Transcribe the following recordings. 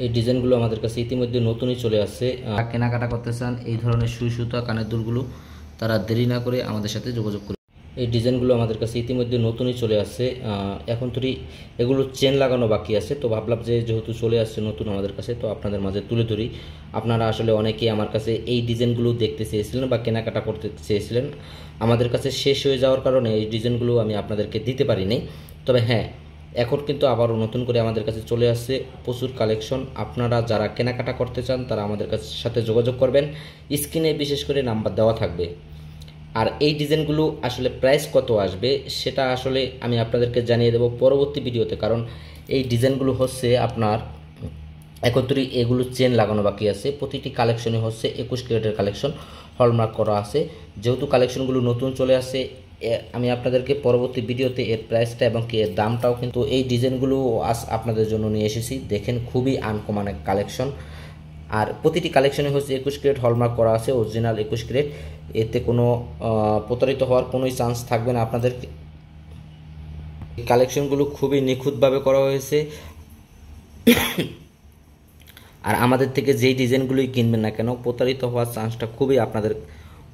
এই ডিজাইনগুলো আমাদের কাছে ইতিমধ্যে নতুনই চলে আসছে। কেনাকাটা করতে চান এই ধরনের সুই সুতা কানের দুলগুলো, তারা দেরি না করে আমাদের সাথে যোগাযোগ করুন। এই ডিজাইনগুলো আমাদের কাছে ইতিমধ্যে নতুনই চলে আসছে। এখন তো এগুলো চেন লাগানো বাকি আছে, তো ভাবলাম যে যেহেতু চলে আসছে নতুন আমাদের কাছে, তো আপনাদের মাঝে তুলে ধরি। আপনারা আসলে অনেকেই আমার কাছে এই ডিজাইনগুলো দেখতে চেয়েছিলেন বা কেনাকাটা করতে চেয়েছিলেন। আমাদের কাছে শেষ হয়ে যাওয়ার কারণে এই ডিজাইনগুলো আমি আপনাদেরকে দিতে পারিনি। তবে হ্যাঁ, এখন কিন্তু আবারও নতুন করে আমাদের কাছে চলে আসছে প্রচুর কালেকশন। আপনারা যারা কেনাকাটা করতে চান তারা আমাদের সাথে যোগাযোগ করবেন, স্ক্রিনে বিশেষ করে নাম্বার দেওয়া থাকবে। আর এই ডিজাইনগুলো আসলে প্রাইস কত আসবে সেটা আসলে আমি আপনাদেরকে জানিয়ে দেব পরবর্তী ভিডিওতে, কারণ এই ডিজাইনগুলো হচ্ছে আপনার একত্রে এগুলো চেন লাগানো বাকি আছে। প্রতিটি কালেকশনে হচ্ছে 21 ক্যারেটের কালেকশন, হলমার্ক করা আছে। যেহেতু কালেকশনগুলো নতুন চলে আসে, আমি আপনাদেরকে পরবর্তী ভিডিওতে এর প্রাইসটা এবং এর দামটাও কিন্তু এই ডিজাইনগুলো আজ আপনাদের জন্য নিয়ে এসেছি। দেখেন খুবই আনকমন এক কালেকশন। আর প্রতিটি কালেকশনে হচ্ছে 21 ক্যারেট হলমার্ক করা আছে, অরিজিনাল 21 ক্যারেট। এতে কোনো প্রতারিত হওয়ার কোনোই চান্স থাকবে না আপনাদের। কালেকশনগুলো খুবই নিখুঁতভাবে করা হয়েছে। আর আমাদের থেকে যেই ডিজাইনগুলোই কিনবেন না কেন, প্রতারিত হওয়ার চান্সটা খুবই আপনাদের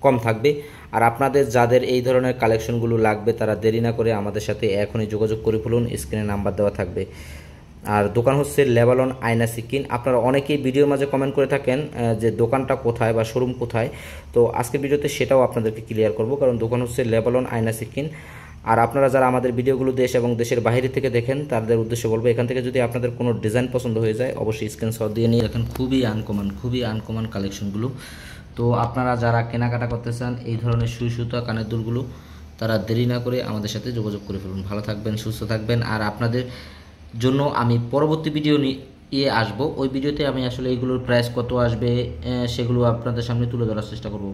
কম থাকবে। আর আপনাদের যাদের এই ধরনের কালেকশনগুলো লাগবে তারা দেরি না করে আমাদের সাথে এখনই যোগাযোগ করে ফেলুন, স্ক্রিনে নাম্বার দেওয়া থাকবে। আর দোকান হচ্ছে লেবানন আয়না সিকিন। আপনারা অনেকেই ভিডিওর মাঝে কমেন্ট করে থাকেন যে দোকানটা কোথায় বা শোরুম কোথায়, তো আজকের ভিডিওতে সেটাও আপনাদেরকে ক্লিয়ার করব, কারণ দোকান হচ্ছে লেবানন আয়না সিকিন। আর আপনারা যারা আমাদের ভিডিওগুলো দেশ এবং দেশের বাইরে থেকে দেখেন তাদের উদ্দেশ্যে বলবো, এখান থেকে যদি আপনাদের কোনো ডিজাইন পছন্দ হয়ে যায় অবশ্যই স্ক্রিনশট দিয়ে নিয়ে দেখেন। খুবই আনকমন কালেকশনগুলো। তো আপনারা যারা কেনাকাটা করতে চান এই ধরনের সুই সুতা কানের দুলগুলো, তারা দেরি না করে আমাদের সাথে যোগাযোগ করে ফেলুন। ভালো থাকবেন, সুস্থ থাকবেন। আর আপনাদের জন্য আমি পরবর্তী ভিডিও নিয়ে আসবো। ওই ভিডিওতে আমি আসলে এইগুলোর প্রাইস কত আসবে সেগুলো আপনাদের সামনে তুলে ধরার চেষ্টা করব।